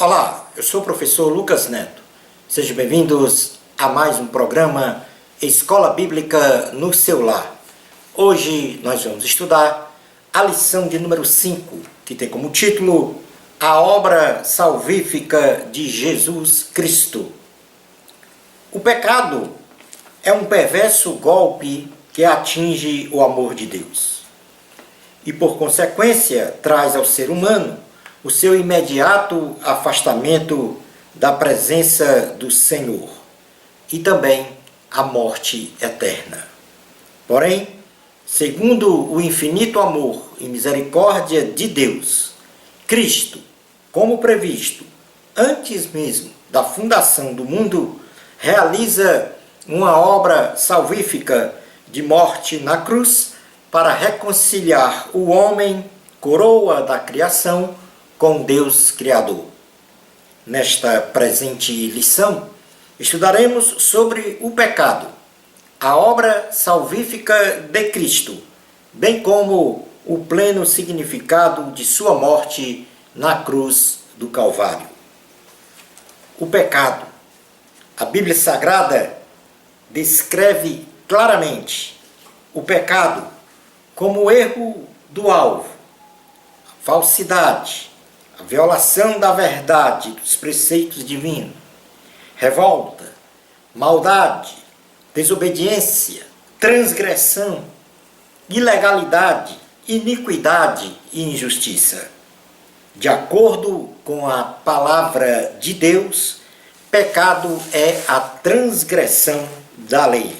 Olá, eu sou o professor Lucas Neto. Sejam bem-vindos a mais um programa Escola Bíblica no seu lar. Hoje nós vamos estudar a lição de número 5, que tem como título A Obra Salvífica de Jesus Cristo. O pecado é um perverso golpe que atinge o amor de Deus e, por consequência, traz ao ser humano o seu imediato afastamento da presença do Senhor e também a morte eterna. Porém, segundo o infinito amor e misericórdia de Deus, Cristo, como previsto antes mesmo da fundação do mundo, realiza uma obra salvífica de morte na cruz para reconciliar o homem, coroa da criação, com Deus Criador. Nesta presente lição, estudaremos sobre o pecado, a obra salvífica de Cristo, bem como o pleno significado de sua morte na cruz do Calvário. O pecado. A Bíblia Sagrada descreve claramente o pecado como o erro do alvo, a falsidade, a violação da verdade dos preceitos divinos, revolta, maldade, desobediência, transgressão, ilegalidade, iniquidade e injustiça. De acordo com a palavra de Deus, pecado é a transgressão da lei.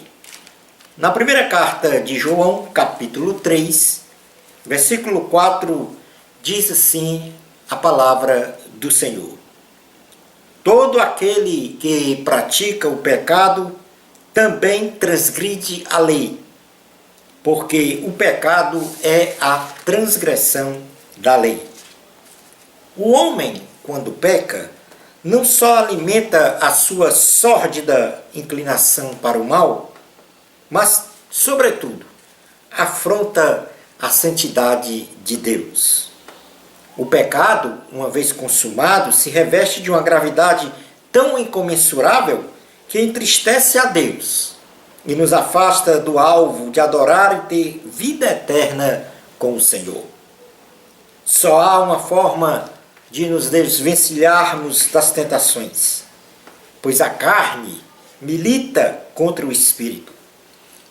Na primeira carta de João, capítulo 3, versículo 4, diz assim a palavra do Senhor: todo aquele que pratica o pecado também transgride a lei, porque o pecado é a transgressão da lei. O homem, quando peca, não só alimenta a sua sórdida inclinação para o mal, mas, sobretudo, afronta a santidade de Deus. O pecado, uma vez consumado, se reveste de uma gravidade tão incomensurável que entristece a Deus e nos afasta do alvo de adorar e ter vida eterna com o Senhor. Só há uma forma de nos desvencilharmos das tentações, pois a carne milita contra o espírito.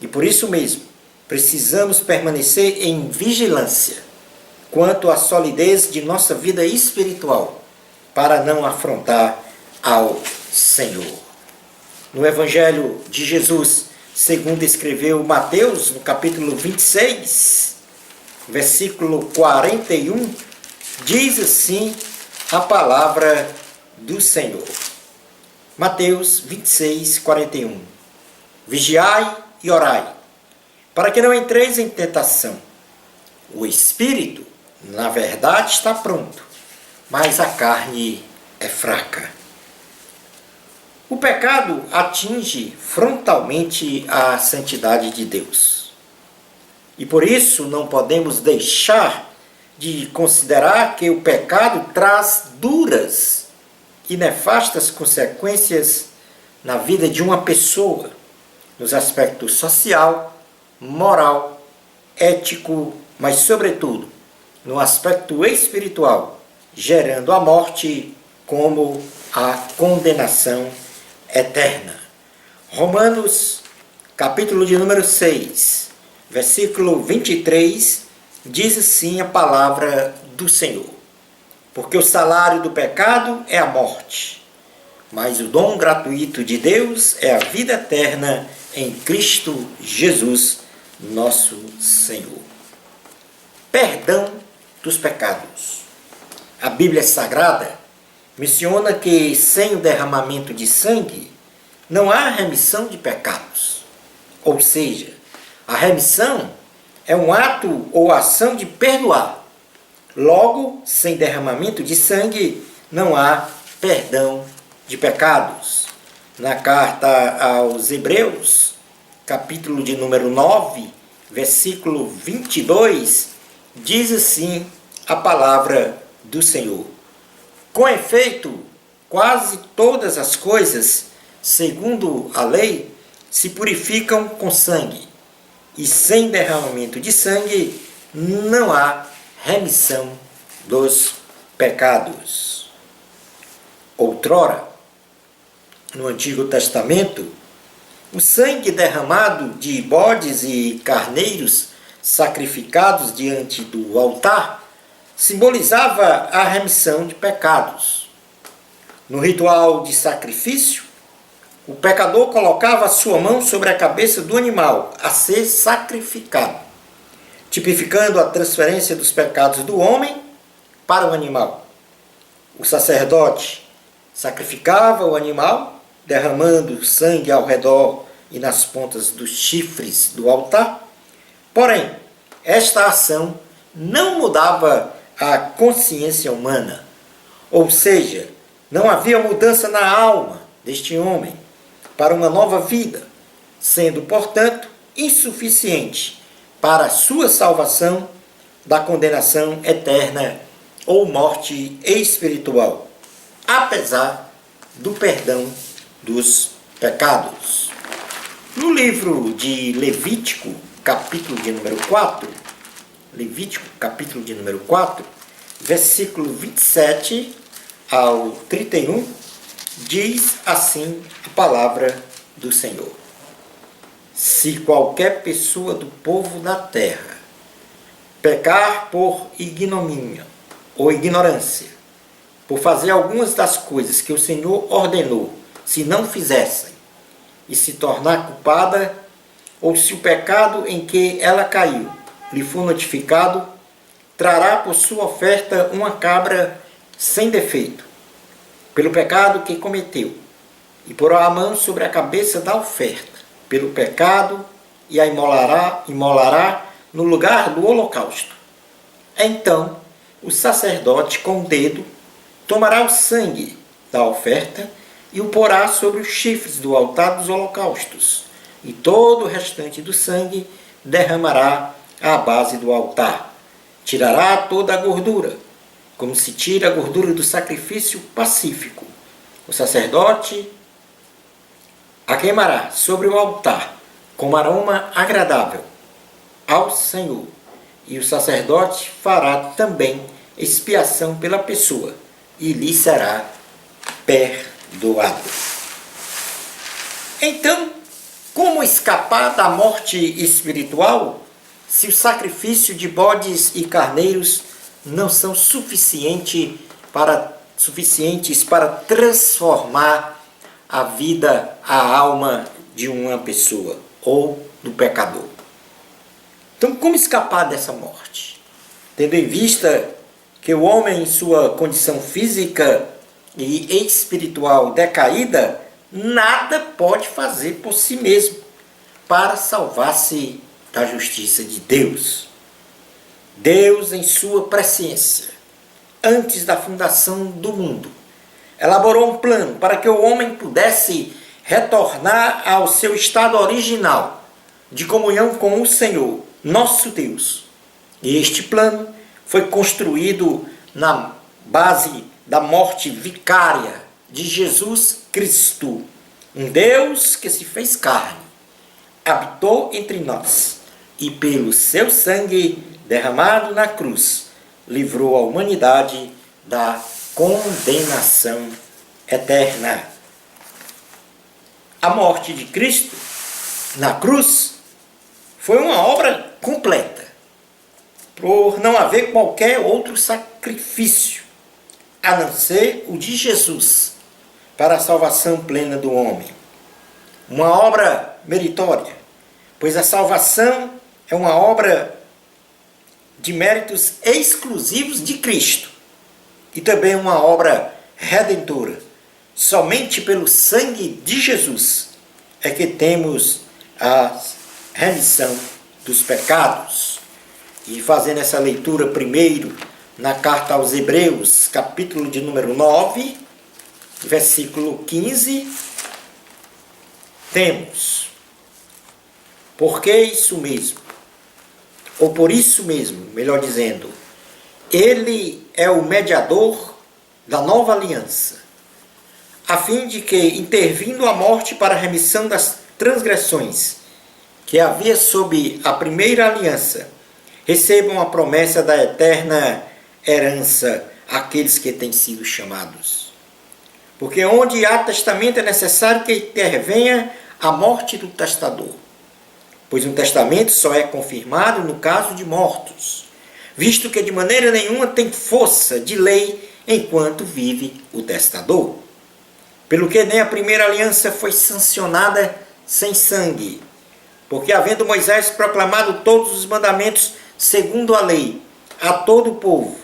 E por isso mesmo, precisamos permanecer em vigilância quanto à solidez de nossa vida espiritual, para não afrontar ao Senhor. No Evangelho de Jesus, segundo escreveu Mateus, no capítulo 26, versículo 41, diz assim a palavra do Senhor. Mateus 26, 41. Vigiai e orai, para que não entreis em tentação. O espírito, na verdade, está pronto, mas a carne é fraca. O pecado atinge frontalmente a santidade de Deus. E por isso não podemos deixar de considerar que o pecado traz duras e nefastas consequências na vida de uma pessoa, nos aspectos social, moral, ético, mas sobretudo no aspecto espiritual, gerando a morte como a condenação eterna. Romanos, capítulo de número 6, versículo 23, diz assim a palavra do Senhor: porque o salário do pecado é a morte, mas o dom gratuito de Deus é a vida eterna em Cristo Jesus, nosso Senhor. Perdão dos pecados. A Bíblia Sagrada menciona que sem o derramamento de sangue não há remissão de pecados. Ou seja, a remissão é um ato ou ação de perdoar. Logo, sem derramamento de sangue, não há perdão de pecados. Na carta aos Hebreus, capítulo de número 9, versículo 22, diz assim a palavra do Senhor: Com efeito, quase todas as coisas, segundo a lei, se purificam com sangue, e sem derramamento de sangue não há remissão dos pecados. Outrora, no Antigo Testamento, o sangue derramado de bodes e carneiros sacrificados diante do altar simbolizava a remissão de pecados. No ritual de sacrifício, o pecador colocava a sua mão sobre a cabeça do animal a ser sacrificado, tipificando a transferência dos pecados do homem para o animal. O sacerdote sacrificava o animal, derramando sangue ao redor e nas pontas dos chifres do altar. Porém, esta ação não mudava a consciência humana, ou seja, não havia mudança na alma deste homem para uma nova vida, sendo, portanto, insuficiente para a sua salvação da condenação eterna ou morte espiritual, apesar do perdão dos pecados. No livro de Levítico, capítulo de número 4, Levítico, capítulo de número 4, versículo 27 ao 31, diz assim a palavra do Senhor: se qualquer pessoa do povo da terra pecar por ignomínia ou ignorância, por fazer algumas das coisas que o Senhor ordenou, se não fizessem, e se tornar culpada, ou se o pecado em que ela caiu lhe for notificado, trará por sua oferta uma cabra sem defeito, pelo pecado que cometeu, e porá a mão sobre a cabeça da oferta, pelo pecado, e a imolará no lugar do holocausto. Então, o sacerdote com o dedo tomará o sangue da oferta e o porá sobre os chifres do altar dos holocaustos, e todo o restante do sangue derramará à base do altar. Tirará toda a gordura, como se tira a gordura do sacrifício pacífico. O sacerdote a queimará sobre o altar como aroma agradável ao Senhor, e o sacerdote fará também expiação pela pessoa, e lhe será perdoado. Então, como escapar da morte espiritual se o sacrifício de bodes e carneiros não são suficientes para transformar a vida, a alma de uma pessoa ou do pecador? Então, como escapar dessa morte? Tendo em vista que o homem, em sua condição física e espiritual decaída, nada pode fazer por si mesmo para salvar-se da justiça de Deus. Deus, em sua presciência, antes da fundação do mundo, elaborou um plano para que o homem pudesse retornar ao seu estado original de comunhão com o Senhor, nosso Deus. E este plano foi construído na base da morte vicária de Jesus Cristo, um Deus que se fez carne, habitou entre nós e pelo seu sangue derramado na cruz, livrou a humanidade da condenação eterna. A morte de Cristo na cruz foi uma obra completa, por não haver qualquer outro sacrifício, a não ser o de Jesus, para a salvação plena do homem. Uma obra meritória, pois a salvação é uma obra de méritos exclusivos de Cristo, e também uma obra redentora. Somente pelo sangue de Jesus é que temos a remissão dos pecados. E fazendo essa leitura primeiro na carta aos Hebreus, capítulo de número 9, versículo 15, temos: porque isso mesmo, ou por isso mesmo, melhor dizendo, ele é o mediador da nova aliança, a fim de que, intervindo a morte para a remissão das transgressões que havia sob a primeira aliança, recebam a promessa da eterna herança aqueles que têm sido chamados. Porque onde há testamento é necessário que intervenha a morte do testador, pois um testamento só é confirmado no caso de mortos, visto que de maneira nenhuma tem força de lei enquanto vive o testador. Pelo que nem a primeira aliança foi sancionada sem sangue, porque havendo Moisés proclamado todos os mandamentos segundo a lei a todo o povo,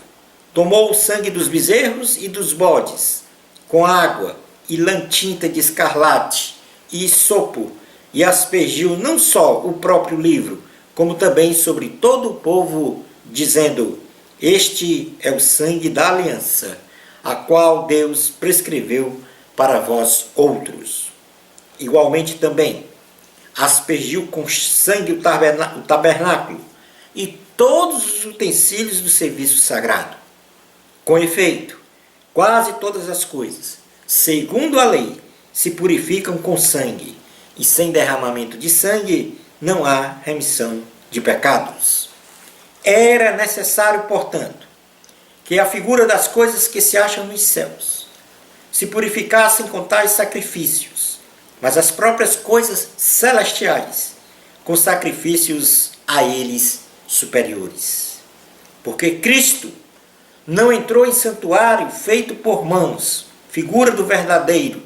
tomou o sangue dos bezerros e dos bodes, com água e lã tinta de escarlate e sopo, e aspergiu não só o próprio livro, como também sobre todo o povo, dizendo: este é o sangue da aliança, a qual Deus prescreveu para vós outros. Igualmente também aspergiu com sangue o tabernáculo e todos os utensílios do serviço sagrado. Com efeito, quase todas as coisas, segundo a lei, se purificam com sangue, e sem derramamento de sangue não há remissão de pecados. Era necessário, portanto, que a figura das coisas que se acham nos céus se purificassem com tais sacrifícios, mas as próprias coisas celestiais com sacrifícios a eles superiores. Porque Cristo não entrou em santuário feito por mãos, figura do verdadeiro,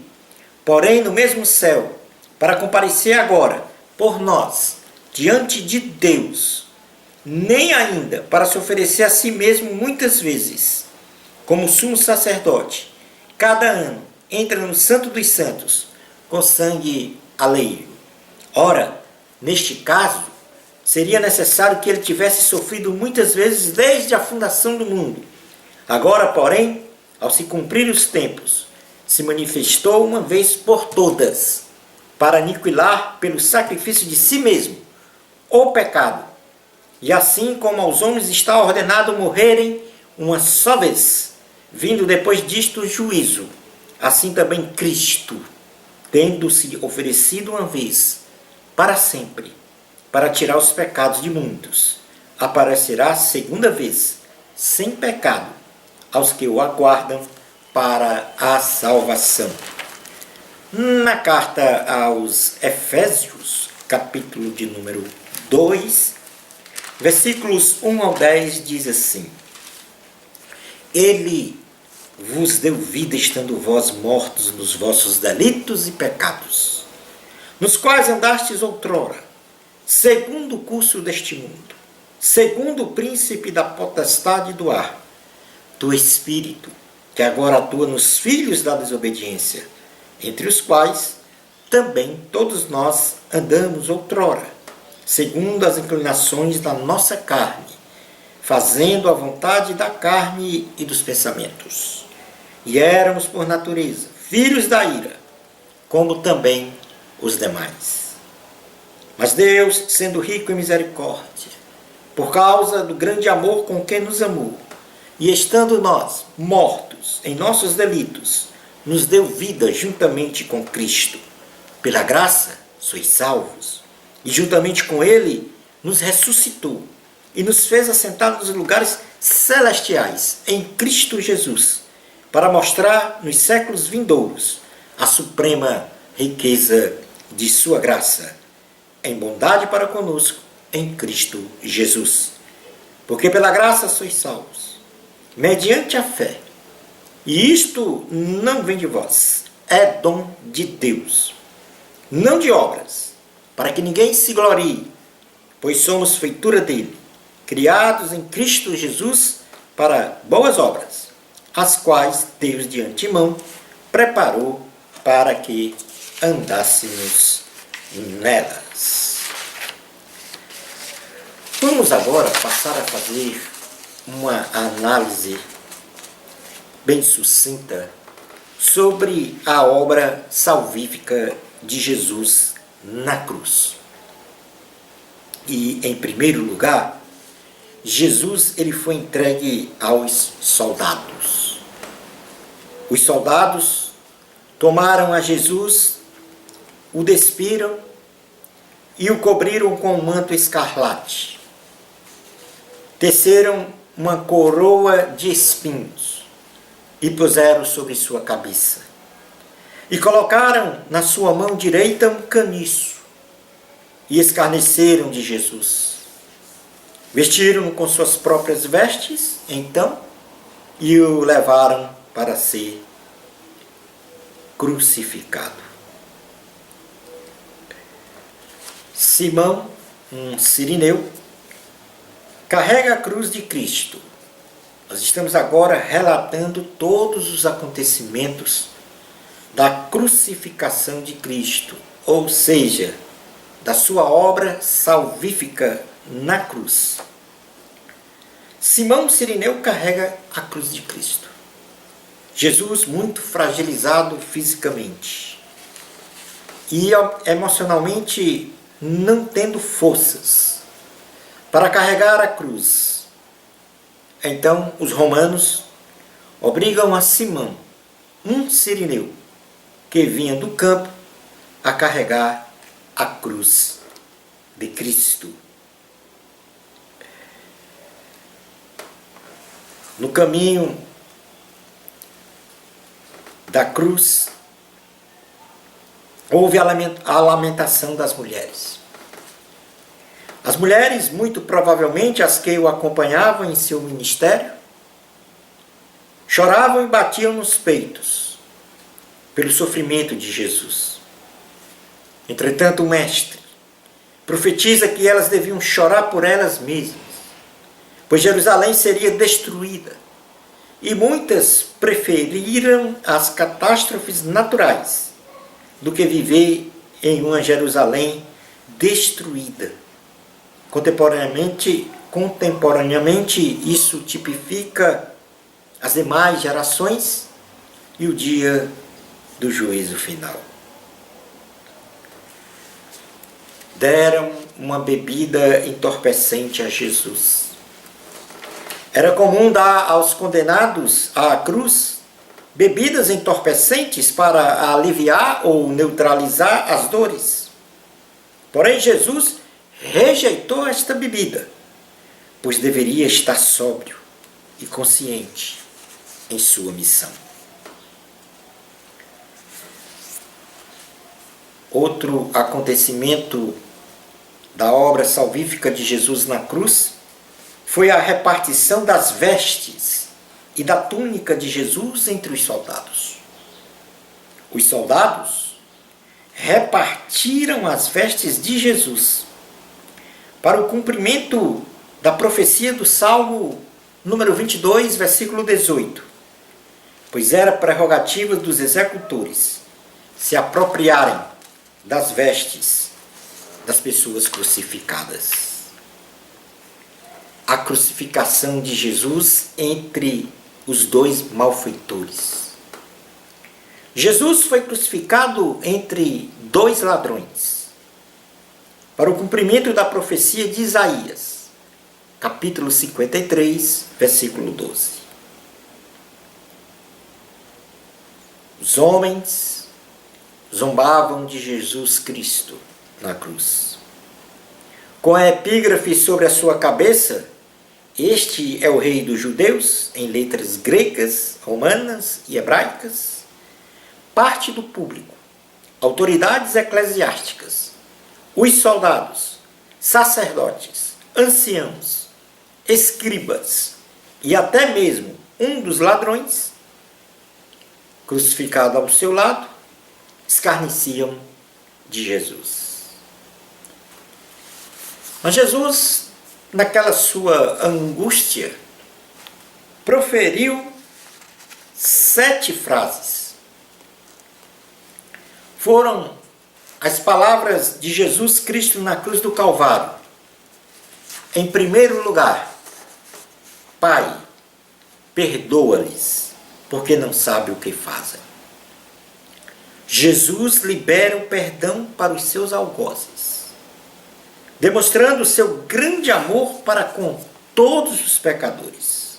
porém no mesmo céu, para comparecer agora por nós diante de Deus, nem ainda para se oferecer a si mesmo muitas vezes, como sumo sacerdote, cada ano entra no Santo dos Santos com sangue alheio. Ora, neste caso, seria necessário que ele tivesse sofrido muitas vezes desde a fundação do mundo. Agora, porém, ao se cumprir os tempos, se manifestou uma vez por todas, para aniquilar pelo sacrifício de si mesmo o pecado. E assim como aos homens está ordenado morrerem uma só vez, vindo depois disto o juízo, assim também Cristo, tendo-se oferecido uma vez, para sempre, para tirar os pecados de muitos, aparecerá segunda vez, sem pecado, aos que o aguardam para a salvação. Na carta aos Efésios, capítulo de número 2, versículos 1 ao 10, diz assim: Ele vos deu vida estando vós mortos nos vossos delitos e pecados, nos quais andastes outrora, segundo o curso deste mundo, segundo o príncipe da potestade do ar, do Espírito, que agora atua nos filhos da desobediência, entre os quais também todos nós andamos outrora, segundo as inclinações da nossa carne, fazendo a vontade da carne e dos pensamentos. E éramos, por natureza, filhos da ira, como também os demais. Mas Deus, sendo rico em misericórdia, por causa do grande amor com que nos amou, e estando nós mortos em nossos delitos, nos deu vida juntamente com Cristo. Pela graça sois salvos, e juntamente com Ele nos ressuscitou, e nos fez assentar nos lugares celestiais em Cristo Jesus, para mostrar nos séculos vindouros a suprema riqueza de sua graça, em bondade para conosco, em Cristo Jesus. Porque pela graça sois salvos, mediante a fé. E isto não vem de vós, é dom de Deus, não de obras, para que ninguém se glorie, pois somos feitura dele, criados em Cristo Jesus para boas obras, as quais Deus de antemão preparou para que andássemos nelas. Vamos agora passar a fazer uma análise bem sucinta sobre a obra salvífica de Jesus na cruz. E, em primeiro lugar, Jesus ele foi entregue aos soldados. Os soldados tomaram a Jesus, o despiram e o cobriram com um manto escarlate. Teceram uma coroa de espinhos e puseram sobre sua cabeça. E colocaram na sua mão direita um caniço e escarneceram de Jesus. Vestiram-no com suas próprias vestes, então, e o levaram para ser crucificado. Simão, um cirineu, carrega a cruz de Cristo. Nós estamos agora relatando todos os acontecimentos da crucificação de Cristo, ou seja, da sua obra salvífica na cruz. Simão Cirineu carrega a cruz de Cristo. Jesus muito fragilizado fisicamente e emocionalmente não tendo forças para carregar a cruz. Então os romanos obrigam a Simão, um cirineu, que vinha do campo, a carregar a cruz de Cristo. No caminho da cruz, houve a lamentação das mulheres. As mulheres, muito provavelmente as que o acompanhavam em seu ministério, choravam e batiam nos peitos pelo sofrimento de Jesus. Entretanto, o Mestre profetiza que elas deviam chorar por elas mesmas, pois Jerusalém seria destruída, e muitas preferiram as catástrofes naturais do que viver em uma Jerusalém destruída. Contemporaneamente, isso tipifica as demais gerações e o dia do juízo final. Deram uma bebida entorpecente a Jesus. Era comum dar aos condenados à cruz bebidas entorpecentes para aliviar ou neutralizar as dores. Porém, Jesus rejeitou esta bebida, pois deveria estar sóbrio e consciente em sua missão. Outro acontecimento da obra salvífica de Jesus na cruz foi a repartição das vestes e da túnica de Jesus entre os soldados. Os soldados repartiram as vestes de Jesus para o cumprimento da profecia do Salmo número 22, versículo 18, pois era prerrogativa dos executores se apropriarem das vestes das pessoas crucificadas. A crucificação de Jesus entre os dois malfeitores. Jesus foi crucificado entre dois ladrões, para o cumprimento da profecia de Isaías, capítulo 53, versículo 12. Os homens zombavam de Jesus Cristo na cruz. Com a epígrafe sobre a sua cabeça, este é o rei dos judeus, em letras gregas, romanas e hebraicas, parte do público, autoridades eclesiásticas, os soldados, sacerdotes, anciãos, escribas e até mesmo um dos ladrões, crucificado ao seu lado, escarneciam de Jesus. Mas Jesus, naquela sua angústia, proferiu 7 frases. Foram as palavras de Jesus Cristo na cruz do Calvário. Em primeiro lugar, Pai, perdoa-lhes, porque não sabem o que fazem. Jesus libera o perdão para os seus algozes, demonstrando o seu grande amor para com todos os pecadores.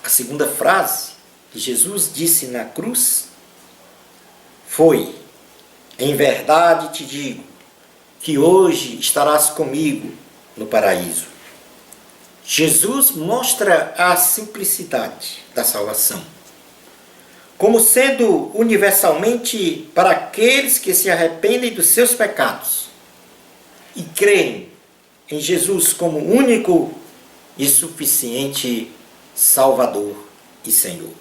A segunda frase que Jesus disse na cruz foi: em verdade te digo que hoje estarás comigo no paraíso. Jesus mostra a simplicidade da salvação como sendo universalmente para aqueles que se arrependem dos seus pecados e creem em Jesus como único e suficiente Salvador e Senhor.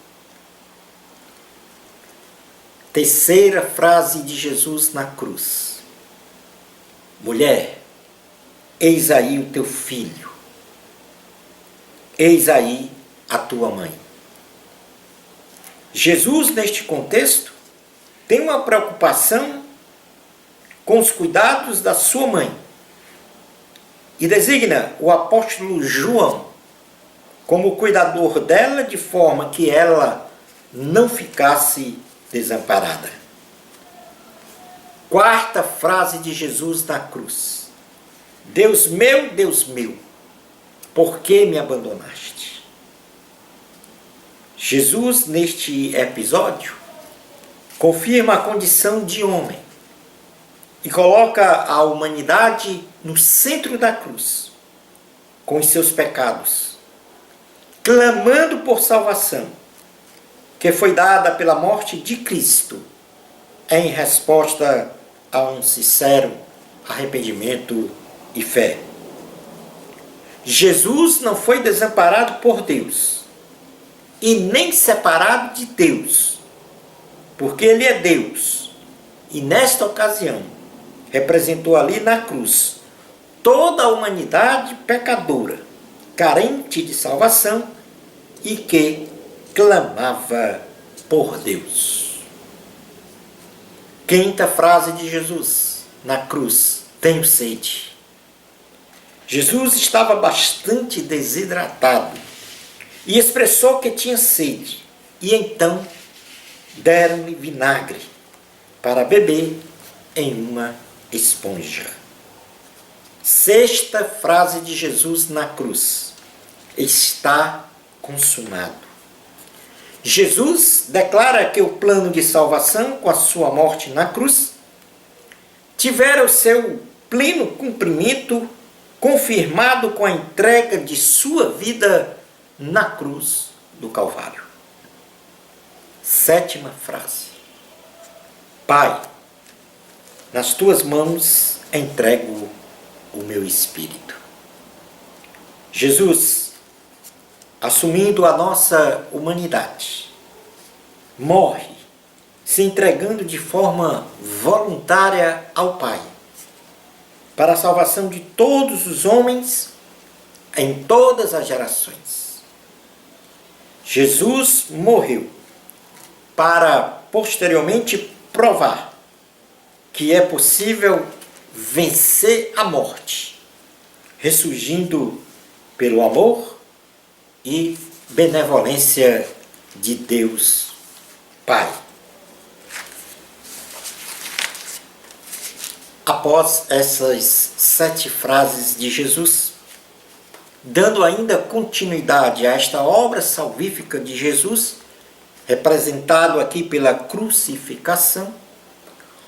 Terceira frase de Jesus na cruz: mulher, eis aí o teu filho, eis aí a tua mãe. Jesus, neste contexto, tem uma preocupação com os cuidados da sua mãe e designa o apóstolo João como cuidador dela, de forma que ela não ficasse desamparada. Quarta frase de Jesus na cruz: Deus meu, por que me abandonaste? Jesus, neste episódio, confirma a condição de homem e coloca a humanidade no centro da cruz, com os seus pecados, clamando por salvação, que foi dada pela morte de Cristo, em resposta a um sincero arrependimento e fé. Jesus não foi desamparado por Deus e nem separado de Deus, porque Ele é Deus, e nesta ocasião representou ali na cruz toda a humanidade pecadora, carente de salvação e que clamava por Deus. Quinta frase de Jesus na cruz: tenho sede. Jesus estava bastante desidratado e expressou que tinha sede, e então deram-lhe vinagre para beber em uma esponja. Sexta frase de Jesus na cruz: está consumado. Jesus declara que o plano de salvação, com a sua morte na cruz, tivera o seu pleno cumprimento confirmado com a entrega de sua vida na cruz do Calvário. Sétima frase: Pai, nas tuas mãos entrego o meu espírito. Jesus, assumindo a nossa humanidade, morre, se entregando de forma voluntária ao Pai, para a salvação de todos os homens em todas as gerações. Jesus morreu para posteriormente provar que é possível vencer a morte, ressurgindo pelo amor e benevolência de Deus Pai. Após essas 7 frases de Jesus, dando ainda continuidade a esta obra salvífica de Jesus, representado aqui pela crucificação,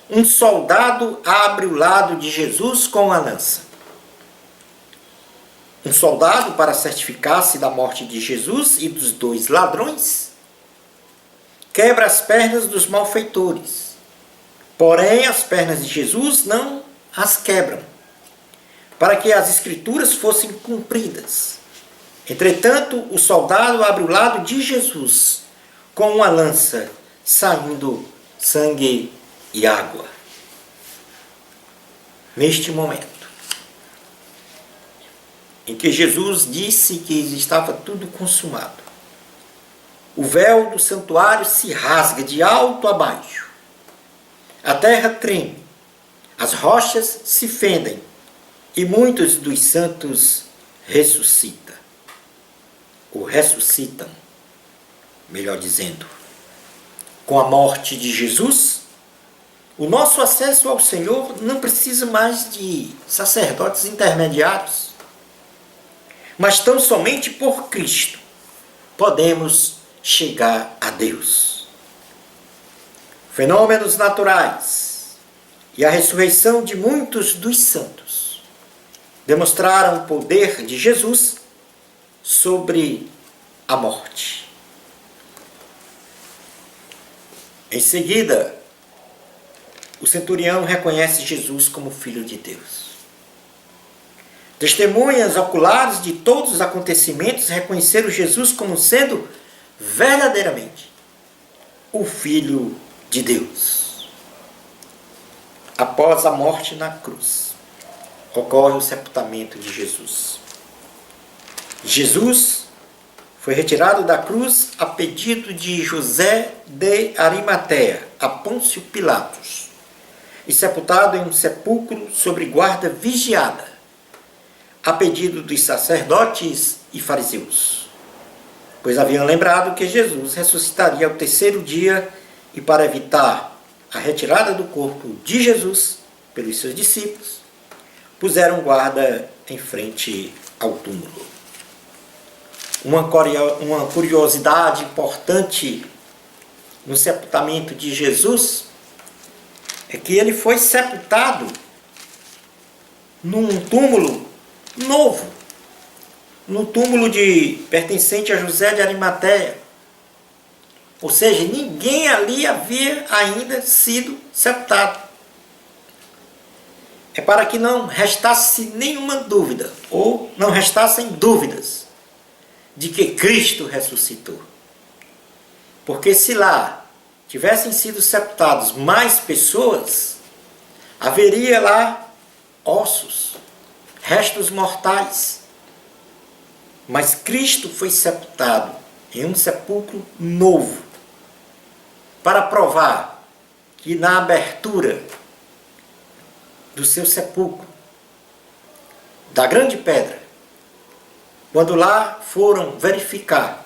um soldado abre o lado de Jesus com a lança. Um soldado, para certificar-se da morte de Jesus e dos 2 ladrões, quebra as pernas dos malfeitores. Porém, as pernas de Jesus não as quebram, para que as escrituras fossem cumpridas. Entretanto, o soldado abre o lado de Jesus com uma lança, saindo sangue e água. Neste momento em que Jesus disse que estava tudo consumado, o véu do santuário se rasga de alto a baixo, a terra treme, as rochas se fendem, e muitos dos santos ressuscitam, ou ressuscitam, melhor dizendo. Com a morte de Jesus, o nosso acesso ao Senhor não precisa mais de sacerdotes intermediários, mas tão somente por Cristo, podemos chegar a Deus. Fenômenos naturais e a ressurreição de muitos dos santos demonstraram o poder de Jesus sobre a morte. Em seguida, o centurião reconhece Jesus como Filho de Deus. Testemunhas oculares de todos os acontecimentos reconheceram Jesus como sendo verdadeiramente o Filho de Deus. Após a morte na cruz, ocorre o sepultamento de Jesus. Jesus foi retirado da cruz a pedido de José de Arimateia, a Pôncio Pilatos, e sepultado em um sepulcro sob guarda vigiada, a pedido dos sacerdotes e fariseus, pois haviam lembrado que Jesus ressuscitaria ao terceiro dia, e para evitar a retirada do corpo de Jesus pelos seus discípulos, puseram guarda em frente ao túmulo. Uma curiosidade importante no sepultamento de Jesus é que ele foi sepultado num túmulo novo, num túmulo pertencente a José de Arimateia. Ou seja, ninguém ali havia ainda sido sepultado. É para que não restasse nenhuma dúvida, ou não restassem dúvidas, de que Cristo ressuscitou. Porque se lá tivessem sido sepultados mais pessoas, haveria lá ossos, restos mortais. Mas Cristo foi sepultado em um sepulcro novo, para provar que na abertura do seu sepulcro, da grande pedra, quando lá foram verificar,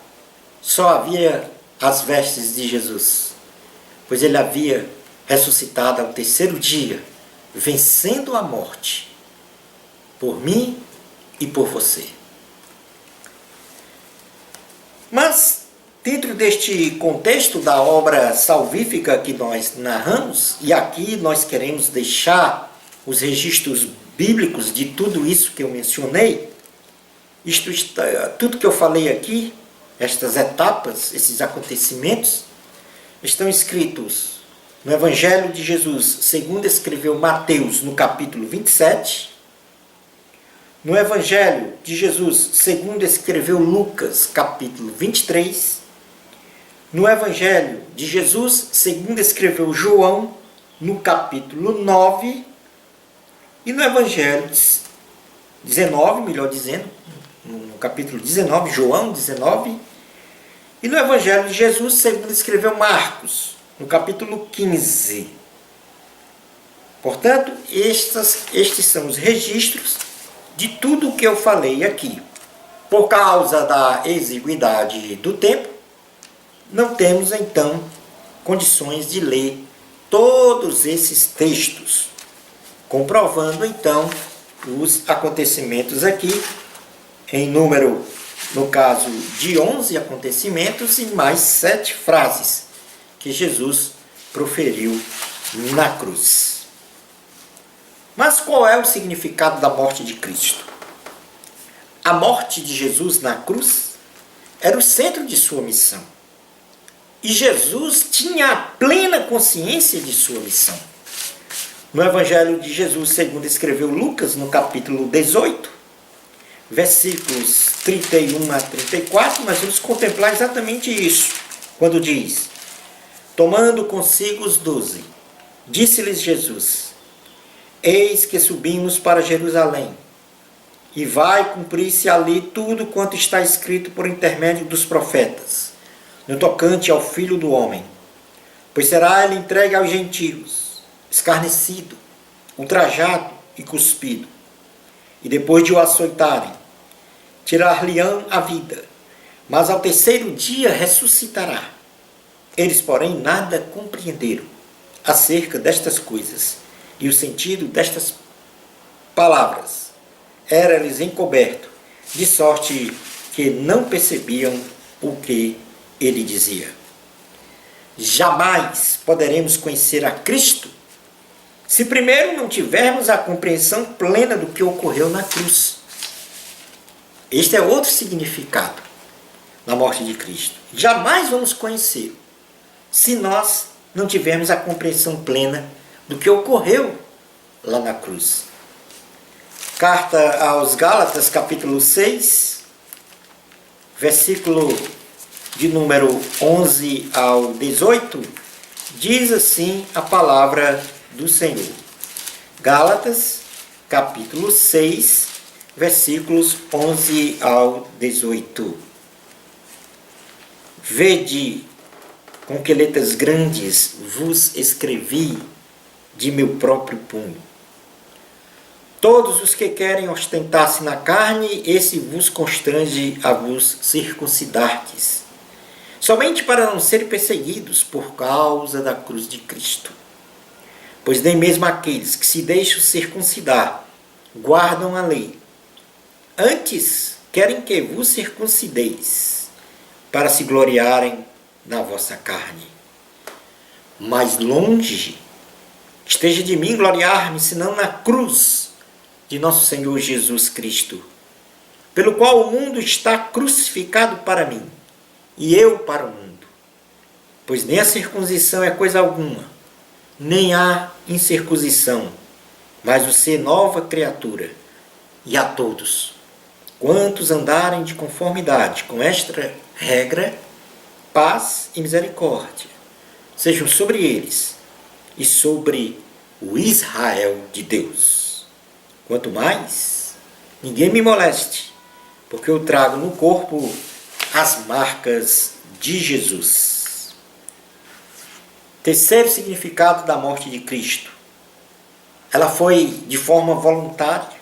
só havia as vestes de Jesus, pois ele havia ressuscitado ao terceiro dia, vencendo a morte, por mim e por você. Mas, dentro deste contexto da obra salvífica que nós narramos, e aqui nós queremos deixar os registros bíblicos de tudo isso que eu mencionei, tudo que eu falei aqui, estas etapas, esses acontecimentos, estão escritos no Evangelho de Jesus, segundo escreveu Mateus, no capítulo 27, no Evangelho de Jesus, segundo escreveu Lucas, capítulo 23, no Evangelho de Jesus, segundo escreveu João, no capítulo 9, e no Evangelho 19, melhor dizendo, no capítulo 19, João 19, e no Evangelho de Jesus, segundo escreveu Marcos, no capítulo 15. Portanto, estes são os registros de tudo o que eu falei aqui. Por causa da exiguidade do tempo, não temos então condições de ler todos esses textos, comprovando então os acontecimentos aqui, em número, no caso, de 11 acontecimentos e mais 7 frases que Jesus proferiu na cruz. Mas qual é o significado da morte de Cristo? A morte de Jesus na cruz era o centro de sua missão. E Jesus tinha a plena consciência de sua missão. No Evangelho de Jesus, segundo escreveu Lucas, no capítulo 18, versículos 31 a 34, nós vamos contemplar exatamente isso, quando diz: tomando consigo os 12, disse-lhes Jesus: eis que subimos para Jerusalém, e vai cumprir-se ali tudo quanto está escrito por intermédio dos profetas, no tocante ao Filho do Homem. Pois será ele entregue aos gentios, escarnecido, ultrajado e cuspido. E depois de o açoitarem, tirar-lhe-ão a vida, mas ao terceiro dia ressuscitará. Eles, porém, nada compreenderam acerca destas coisas, e o sentido destas palavras era-lhes encoberto, de sorte que não percebiam o que ele dizia. Jamais poderemos conhecer a Cristo se primeiro não tivermos a compreensão plena do que ocorreu na cruz. Este é outro significado da morte de Cristo. Jamais vamos conhecer se nós não tivermos a compreensão plena do que ocorreu lá na cruz. Carta aos Gálatas, capítulo 6, versículo de número 11 ao 18, diz assim a palavra do Senhor. Gálatas, capítulo 6, versículos 11 ao 18. Vede com que letras grandes vos escrevi de meu próprio punho. Todos os que querem ostentar-se na carne, esse vos constrange a vos circuncidardes, somente para não serem perseguidos por causa da cruz de Cristo. Pois nem mesmo aqueles que se deixam circuncidar guardam a lei. Antes querem que vos circuncideis, para se gloriarem na vossa carne. Mas longe esteja de mim gloriar-me, senão na cruz de nosso Senhor Jesus Cristo, pelo qual o mundo está crucificado para mim, e eu para o mundo. Pois nem a circuncisão é coisa alguma, nem a incircuncisão, mas o ser nova criatura. E a todos quantos andarem de conformidade com esta regra, paz e misericórdia sejam sobre eles e sobre o Israel de Deus. Quanto mais, ninguém me moleste, porque eu trago no corpo as marcas de Jesus. Terceiro significado da morte de Cristo. Ela foi de forma voluntária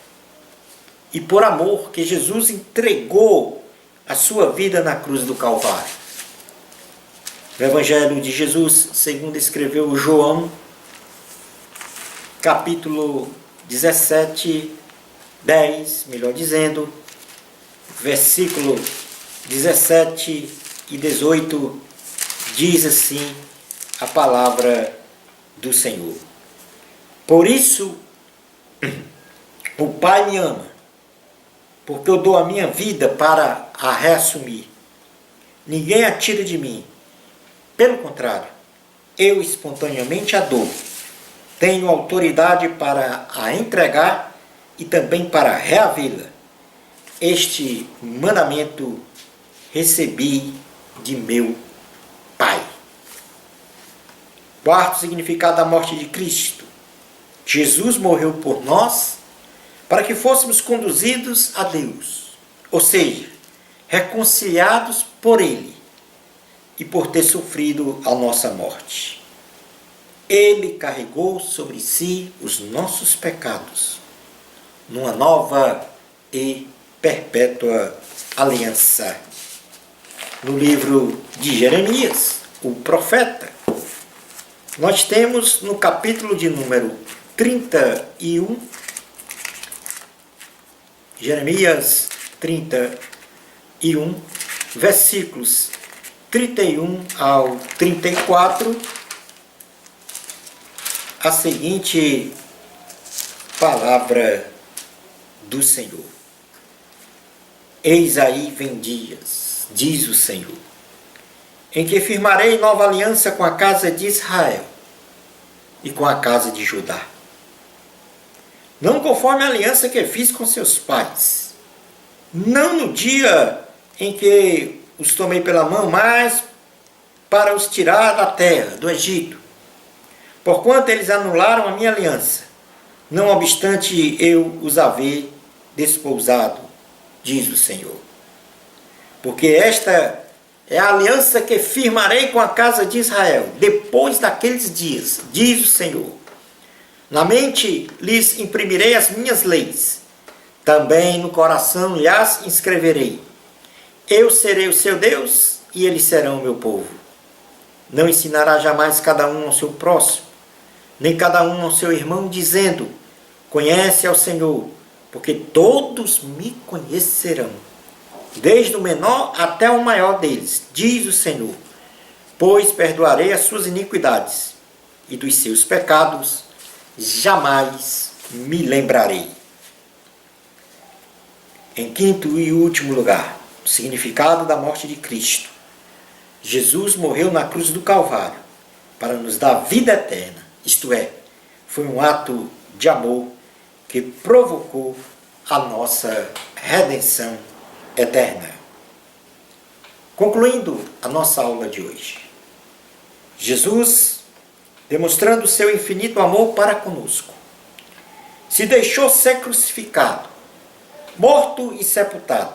e por amor que Jesus entregou a sua vida na cruz do Calvário. No Evangelho de Jesus, segundo escreveu João, capítulo 17, 10, melhor dizendo, versículo 17 e 18, diz assim a palavra do Senhor. Por isso, o Pai me ama, porque eu dou a minha vida para a reassumir. Ninguém a tira de mim. Pelo contrário, eu espontaneamente a dou. Tenho autoridade para a entregar e também para reavê-la. Este mandamento recebi de meu Pai. Quarto significado da morte de Cristo. Jesus morreu por nós para que fôssemos conduzidos a Deus, ou seja, reconciliados por Ele e por ter sofrido a nossa morte. Ele carregou sobre si os nossos pecados, numa nova e perpétua aliança. No livro de Jeremias, o profeta, nós temos no capítulo de número 31, Jeremias 31, versículos 31 ao 34, a seguinte palavra do Senhor. Eis aí vem dias, diz o Senhor, em que firmarei nova aliança com a casa de Israel e com a casa de Judá. Não conforme a aliança que fiz com seus pais, não no dia em que os tomei pela mão, mas para os tirar da terra, do Egito, porquanto eles anularam a minha aliança, não obstante eu os haver desposado, diz o Senhor. Porque esta é a aliança que firmarei com a casa de Israel, depois daqueles dias, diz o Senhor. Na mente lhes imprimirei as minhas leis, também no coração lhes inscreverei. Eu serei o seu Deus e eles serão o meu povo. Não ensinará jamais cada um ao seu próximo, nem cada um ao seu irmão, dizendo: conhece ao Senhor, porque todos me conhecerão, desde o menor até o maior deles, diz o Senhor, pois perdoarei as suas iniquidades, e dos seus pecados jamais me lembrarei. Em quinto e último lugar, o significado da morte de Cristo. Jesus morreu na cruz do Calvário para nos dar vida eterna, isto é, foi um ato de amor que provocou a nossa redenção eterna. Concluindo a nossa aula de hoje, Jesus, demonstrando seu infinito amor para conosco, se deixou ser crucificado, morto e sepultado,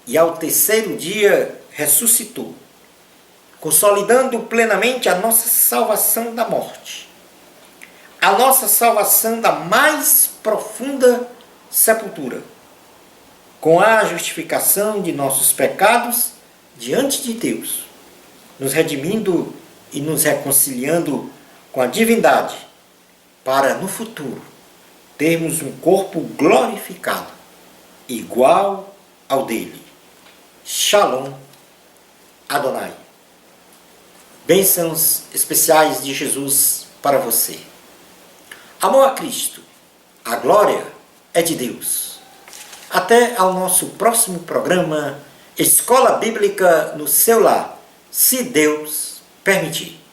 e ao terceiro dia ressuscitou, consolidando plenamente a nossa salvação da morte, a nossa salvação da mais profunda sepultura, com a justificação de nossos pecados diante de Deus, nos redimindo e nos reconciliando com a divindade, para no futuro termos um corpo glorificado, igual ao dele. Shalom Adonai. Bênçãos especiais de Jesus para você. Amor a Cristo, a glória é de Deus. Até ao nosso próximo programa Escola Bíblica no seu lar, se Deus permitir.